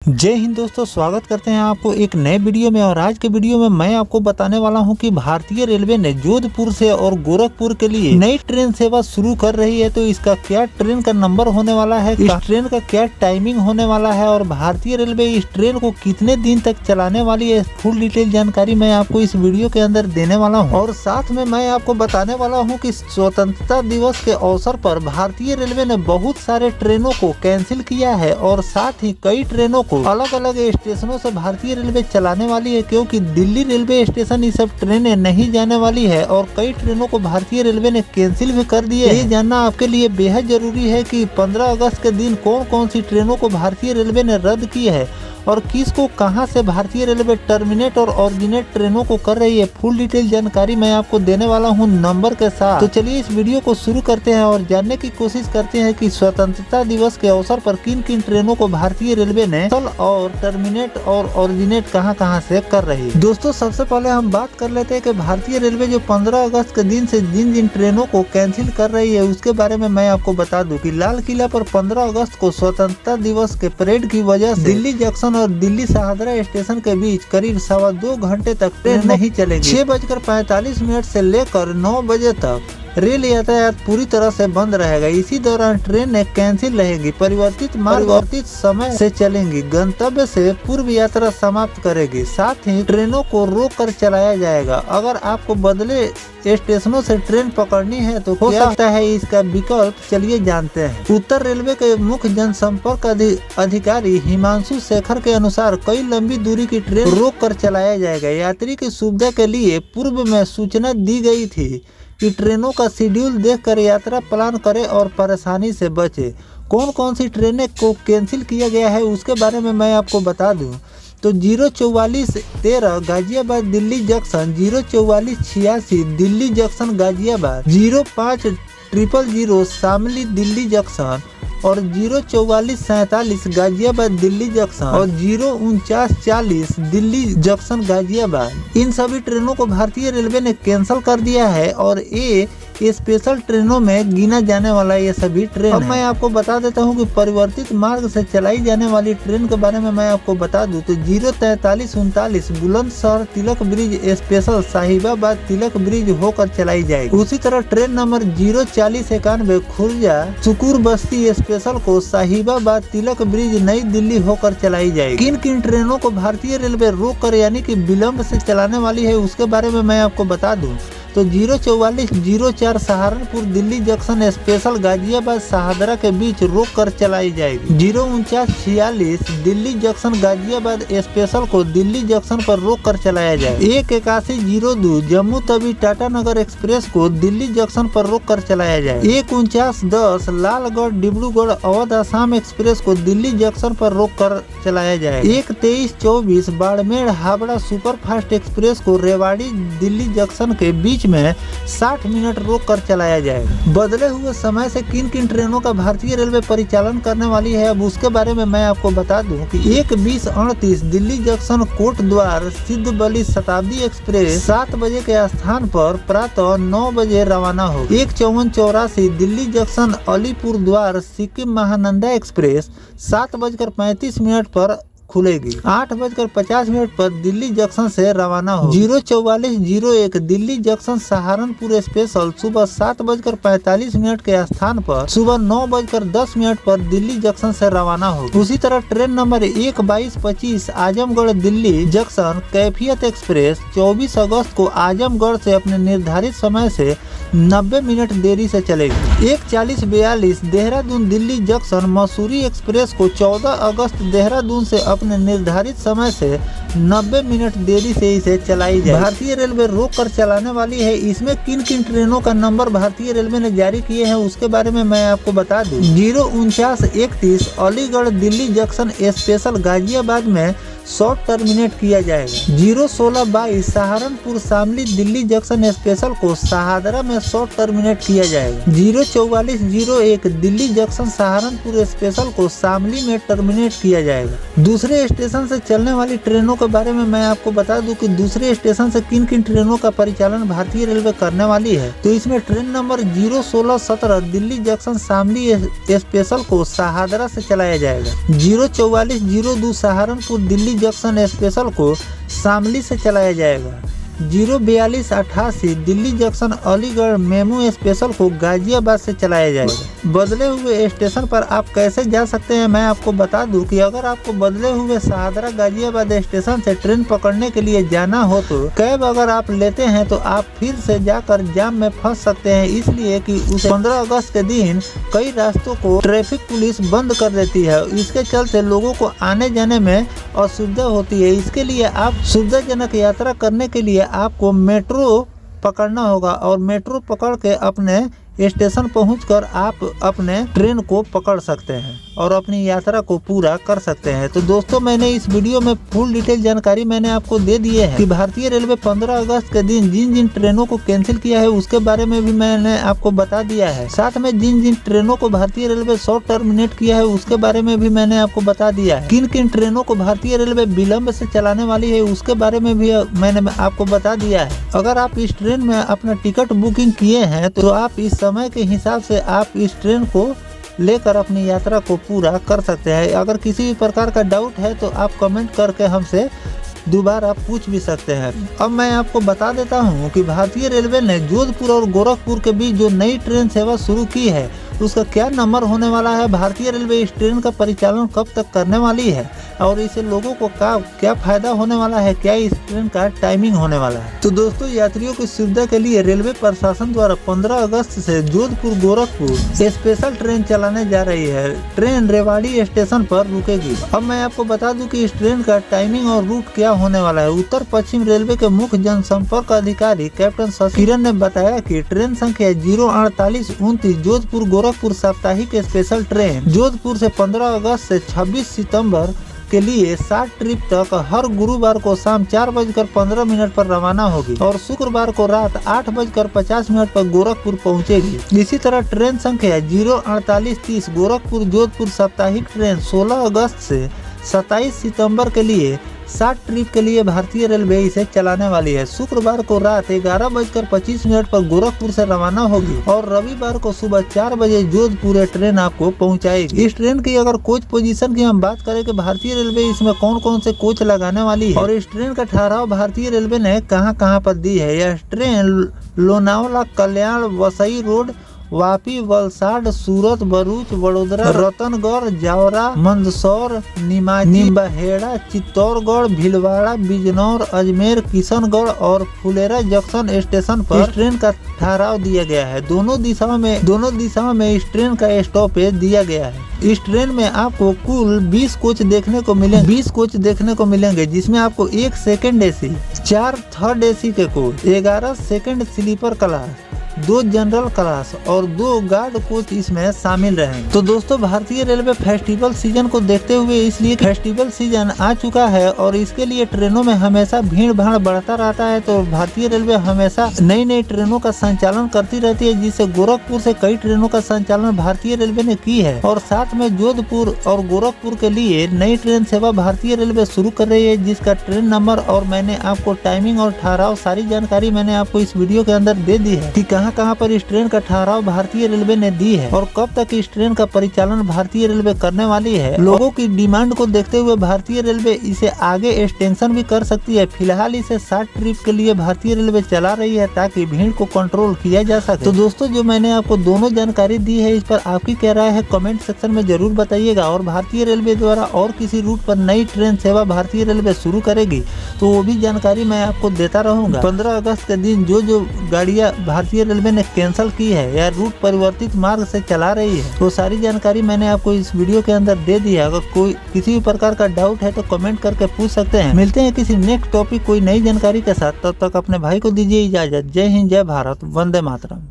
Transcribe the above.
जय हिंद दोस्तों, स्वागत करते हैं आपको एक नए वीडियो में। और आज के वीडियो में मैं आपको बताने वाला हूं कि भारतीय रेलवे ने जोधपुर से और गोरखपुर के लिए नई ट्रेन सेवा शुरू कर रही है। तो इसका क्या ट्रेन का नंबर होने वाला है, इस ट्रेन का क्या टाइमिंग होने वाला है और भारतीय रेलवे इस ट्रेन को कितने दिन तक चलाने वाली है, फुल डिटेल जानकारी मैं आपको इस वीडियो के अंदर देने वाला हूँ। और साथ में मैं आपको बताने वाला हूँ कि स्वतंत्रता दिवस के अवसर पर भारतीय रेलवे ने बहुत सारे ट्रेनों को कैंसिल किया है और साथ ही कई ट्रेनों को अलग अलग स्टेशनों से भारतीय रेलवे चलाने वाली है, क्योंकि दिल्ली रेलवे स्टेशन ये सब ट्रेनें नहीं जाने वाली है और कई ट्रेनों को भारतीय रेलवे ने कैंसिल भी कर दिए। ये जानना आपके लिए बेहद जरूरी है कि 15 अगस्त के दिन कौन कौन सी ट्रेनों को भारतीय रेलवे ने रद्द की है और किसको कहां से भारतीय रेलवे टर्मिनेट और ऑरिजिनेट ट्रेनों को कर रही है। फुल डिटेल जानकारी मैं आपको देने वाला हूं नंबर के साथ। तो चलिए इस वीडियो को शुरू करते हैं और जानने की कोशिश करते हैं कि स्वतंत्रता दिवस के अवसर पर किन किन ट्रेनों को भारतीय रेलवे ने और टर्मिनेट और ऑरिजिनेट कहां से कर रही है। दोस्तों, सबसे पहले हम बात कर लेते हैं कि भारतीय रेलवे जो 15 अगस्त के दिन से जिन जिन ट्रेनों को कैंसिल कर रही है उसके बारे में मैं आपको बता दूं कि लाल किला पर 15 अगस्त को स्वतंत्रता दिवस के परेड की वजह से दिल्ली जंक्शन और दिल्ली शाहदरा स्टेशन के बीच करीब 2.25 घंटे तक ट्रेन नहीं चलेगी। 6:45 से लेकर 9 बजे तक रेल यातायात पूरी तरह से बंद रहेगा। इसी दौरान ट्रेनें कैंसिल रहेगी, परिवर्तित समय से चलेंगी, गंतव्य से पूर्व यात्रा समाप्त करेगी। साथ ही ट्रेनों को रोक कर चलाया जाएगा। अगर आपको बदले स्टेशनों से ट्रेन पकड़नी है तो हो सकता है इसका विकल्प, चलिए जानते हैं। उत्तर रेलवे के मुख्य जनसंपर्क अधिकारी हिमांशु शेखर के अनुसार कई लंबी दूरी की ट्रेन रोक कर चलाया जाएगा। यात्री की सुविधा के लिए पूर्व में सूचना दी गई थी कि ट्रेनों का शेड्यूल देखकर यात्रा प्लान करें और परेशानी से बचे। कौन कौन सी ट्रेनें को कैंसिल किया गया है उसके बारे में मैं आपको बता दूं तो 04413 Ghaziabad Delhi junction, 04486 Delhi junction Ghaziabad, 05000 Shamli Delhi junction और 04447 गाजियाबाद दिल्ली जंक्शन और 04940 दिल्ली जंक्शन गाजियाबाद। इन सभी ट्रेनों को भारतीय रेलवे ने कैंसिल कर दिया है और ये स्पेशल ट्रेनों में गिना जाने वाला ये सभी ट्रेन। अब मैं आपको बता देता हूं कि परिवर्तित मार्ग से चलाई जाने वाली ट्रेन के बारे में मैं आपको बता दूं तो 04339 बुलंदशहर तिलक ब्रिज स्पेशल साहिबाबाद तिलक ब्रिज होकर चलाई जाएगी। उसी तरह ट्रेन नंबर 04091 खुर्जा सुकूर बस्ती स्पेशल को साहिबाबाद तिलक ब्रिज नई दिल्ली होकर चलाई जाएगी। किन किन ट्रेनों को भारतीय रेलवे रोक कर यानी कि विलम्ब से चलाने वाली है उसके बारे में मैं आपको बता दूं तो 04404 सहारनपुर दिल्ली जंक्शन स्पेशल गाजियाबाद शाहदरा के बीच रोक कर चलाई जाएगी। 04946 दिल्ली जंक्शन गाजियाबाद स्पेशल को दिल्ली जंक्शन पर रोक कर चलाया जाएगा। 18102 जम्मू तवी टाटा नगर एक्सप्रेस को दिल्ली जंक्शन पर रोक कर चलाया जाएगा। 14910 लालगढ़ डिब्रूगढ़ अवध आसाम एक्सप्रेस को दिल्ली जंक्शन पर रोक कर चलाया जाएगा। 12324 बाड़मेर हावड़ा सुपरफास्ट एक्सप्रेस को रेवाड़ी दिल्ली जंक्शन के बीच में 60 मिनट रोक कर चलाया जाएगा। बदले हुए समय से किन किन ट्रेनों का भारतीय रेलवे परिचालन करने वाली है अब उसके बारे में मैं आपको बता दूं कि 12038 दिल्ली जंक्शन कोटद्वार सिद्ध बली शताब्दी एक्सप्रेस 7 बजे के स्थान पर प्रातः 9 बजे रवाना हो। 15484 दिल्ली जंक्शन अलीपुर द्वार सिक्किम महानंदा एक्सप्रेस 7:35 पर खुलेगी। 8:50 पर दिल्ली जंक्शन से रवाना हो। 04401 दिल्ली जंक्शन सहारनपुर स्पेशल सुबह 7:45 के स्थान पर सुबह 9:10 पर दिल्ली जंक्शन से रवाना हो। उसी तरह train number 12225 Azamgarh Delhi junction कैफियत एक्सप्रेस 24 अगस्त को आजमगढ़ से अपने निर्धारित समय से 90 मिनट देरी से चलेगी। 14042 देहरादून दिल्ली जंक्शन मसूरी एक्सप्रेस को 14 अगस्त देहरादून से अपने निर्धारित समय से 90 मिनट देरी से इसे चलाई जाए। भारतीय रेलवे रोक कर चलाने वाली है। इसमें किन किन ट्रेनों का नंबर भारतीय रेलवे ने जारी किए हैं उसके बारे में मैं आपको बता दूं। 04931 अलीगढ़ दिल्ली जंक्शन स्पेशल गाजियाबाद में शॉर्ट टर्मिनेट किया जाएगा। 01622 सहारनपुर शामली दिल्ली जंक्शन स्पेशल को शाहदरा में शॉर्ट टर्मिनेट किया जाएगा। 04401 दिल्ली जंक्शन सहारनपुर स्पेशल को शामली में टर्मिनेट किया जाएगा। दूसरे स्टेशन से चलने वाली ट्रेनों के बारे में मैं आपको बता दूं कि दूसरे स्टेशन से किन किन ट्रेनों का परिचालन भारतीय रेलवे करने वाली है। तो इसमें train number 01617 Delhi junction Shamli special को शाहदरा से चलाया जाएगा। 04402 सहारनपुर दिल्ली जंक्शन स्पेशल को शामली से चलाया जाएगा। 04288 Delhi junction Aligarh MEMU special को गाजियाबाद से चलाया जाएगा। बदले हुए स्टेशन पर आप कैसे जा सकते हैं मैं आपको बता दूं कि अगर आपको बदले हुए शाहदरा गाजियाबाद स्टेशन से ट्रेन पकड़ने के लिए जाना हो तो कैब अगर आप लेते हैं तो आप फिर से जाकर जाम में फंस सकते हैं, इसलिए कि उस 15 अगस्त के दिन कई रास्तों को ट्रैफिक पुलिस बंद कर देती है। इसके चलते लोगों को आने जाने में असुविधा होती है। इसके लिए आप सुविधाजनक यात्रा करने के लिए आपको मेट्रो पकड़ना होगा और मेट्रो पकड़ के अपने स्टेशन पहुंचकर आप अपने ट्रेन को पकड़ सकते हैं और अपनी यात्रा को पूरा कर सकते हैं। तो दोस्तों मैंने इस वीडियो में फुल डिटेल जानकारी मैंने आपको दे दी है कि भारतीय रेलवे 15 अगस्त के दिन जिन जिन ट्रेनों को कैंसिल किया है उसके बारे में भी मैंने आपको बता दिया है। साथ में जिन जिन ट्रेनों को भारतीय रेलवे शॉर्ट टर्मिनेट किया है उसके बारे में भी मैंने आपको बता दिया है। किन किन ट्रेनों को भारतीय रेलवे विलम्ब से चलाने वाली है उसके बारे में भी मैंने आपको बता दिया है। अगर आप इस ट्रेन में अपना टिकट बुकिंग किए हैं तो आप इस समय के हिसाब से आप इस ट्रेन को लेकर अपनी यात्रा को पूरा कर सकते हैं। अगर किसी भी प्रकार का डाउट है तो आप कमेंट करके हमसे दोबारा पूछ भी सकते हैं। अब मैं आपको बता देता हूं कि भारतीय रेलवे ने जोधपुर और गोरखपुर के बीच जो नई ट्रेन सेवा शुरू की है उसका क्या नंबर होने वाला है, भारतीय रेलवे इस ट्रेन का परिचालन कब तक करने वाली है और इससे लोगों को क्या फायदा होने वाला है, क्या इस ट्रेन का टाइमिंग होने वाला है। तो दोस्तों यात्रियों की सुविधा के लिए रेलवे प्रशासन द्वारा 15 अगस्त से जोधपुर गोरखपुर स्पेशल ट्रेन चलाने जा रही है। ट्रेन रेवाड़ी स्टेशन पर रुकेगी। अब मैं आपको बता दूं कि इस ट्रेन का टाइमिंग और रूट क्या होने वाला है। उत्तर पश्चिम रेलवे के मुख्य जनसंपर्क अधिकारी कैप्टन शशि किरण ने बताया कि ट्रेन संख्या 04829 जोधपुर गोरखपुर साप्ताहिक स्पेशल ट्रेन जोधपुर से 15 अगस्त से 26 सितंबर के लिए 60 ट्रिप तक हर गुरुवार को शाम 4:15 पर रवाना होगी और शुक्रवार को रात 8:50 पर गोरखपुर पहुंचेगी। इसी तरह ट्रेन संख्या 04830 गोरखपुर जोधपुर साप्ताहिक ट्रेन 16 अगस्त से 27 सितंबर के लिए 60 ट्रिप के लिए भारतीय रेलवे इसे चलाने वाली है। शुक्रवार को रात 11:25 पर गोरखपुर से रवाना होगी और रविवार को सुबह 4 बजे जोधपुर ट्रेन आपको पहुंचाएगी। इस ट्रेन की अगर कोच पोजीशन की हम बात करें कि भारतीय रेलवे इसमें कौन कौन से कोच लगाने वाली है और इस ट्रेन का ठहराव भारतीय रेलवे ने कहां पर दी है। यह ट्रेन लोनावला कल्याण वसई रोड वापी वलसाड सूरत भरूच वडोदरा रतनगढ़ जावरा मंदसौर निम्बाहेड़ा चित्तौड़गढ़ भीलवाड़ा बिजनौर अजमेर किशनगढ़ और फुलेरा जंक्शन स्टेशन पर इस ट्रेन का ठहराव दिया गया है। दोनों दिशाओं में इस ट्रेन का स्टॉपेज दिया गया है। इस ट्रेन में आपको कुल 20 कोच देखने को मिलेंगे जिसमें आपको 1 सेकंड एसी, 4 थर्ड एसी के coach, 11 second sleeper class, 2 general class और 2 गार्ड कोच इसमें शामिल रहेंगे। तो दोस्तों भारतीय रेलवे फेस्टिवल सीजन को देखते हुए इसलिए फेस्टिवल सीजन आ चुका है और इसके लिए ट्रेनों में हमेशा भीड़ भाड़ बढ़ता रहता है। तो भारतीय रेलवे हमेशा नई ट्रेनों का संचालन करती रहती है, जिससे गोरखपुर से कई ट्रेनों का संचालन भारतीय रेलवे ने की है और साथ में जोधपुर और गोरखपुर के लिए नई ट्रेन सेवा भारतीय रेलवे शुरू कर रही है, जिसका ट्रेन नंबर और मैंने आपको टाइमिंग और ठहराव सारी जानकारी मैंने आपको इस वीडियो के अंदर दे दी है कि कहां पर इस ट्रेन का ठहराव भारतीय रेलवे ने दी है और कब तक इस ट्रेन का परिचालन भारतीय रेलवे करने वाली है। लोगों की डिमांड को देखते हुए भारतीय रेलवे इसे आगे एक्सटेंशन भी कर सकती है। फिलहाल इसे 60 ट्रिप के लिए भारतीय रेलवे चला रही है ताकि भीड़ को कंट्रोल किया जा सके। तो दोस्तों जो मैंने आपको दोनों जानकारी दी है इस पर आपकी क्या राय है कमेंट सेक्शन में जरूर बताइएगा। और भारतीय रेलवे द्वारा और किसी रूट पर नई ट्रेन सेवा भारतीय रेलवे शुरू करेगी तो वो भी जानकारी मैं आपको देता रहूंगा। 15 अगस्त के दिन जो गाड़ियां भारतीय रेलवे ने कैंसिल की है या रूट परिवर्तित मार्ग से चला रही है तो सारी जानकारी मैंने आपको इस वीडियो के अंदर दे दी है। अगर कोई किसी भी प्रकार का डाउट है तो कमेंट करके पूछ सकते हैं। मिलते हैं किसी नेक्स्ट टॉपिक कोई नई जानकारी के साथ, तब तक अपने भाई को दीजिए इजाजत। जय हिंद, जय भारत, वंदे मातरम।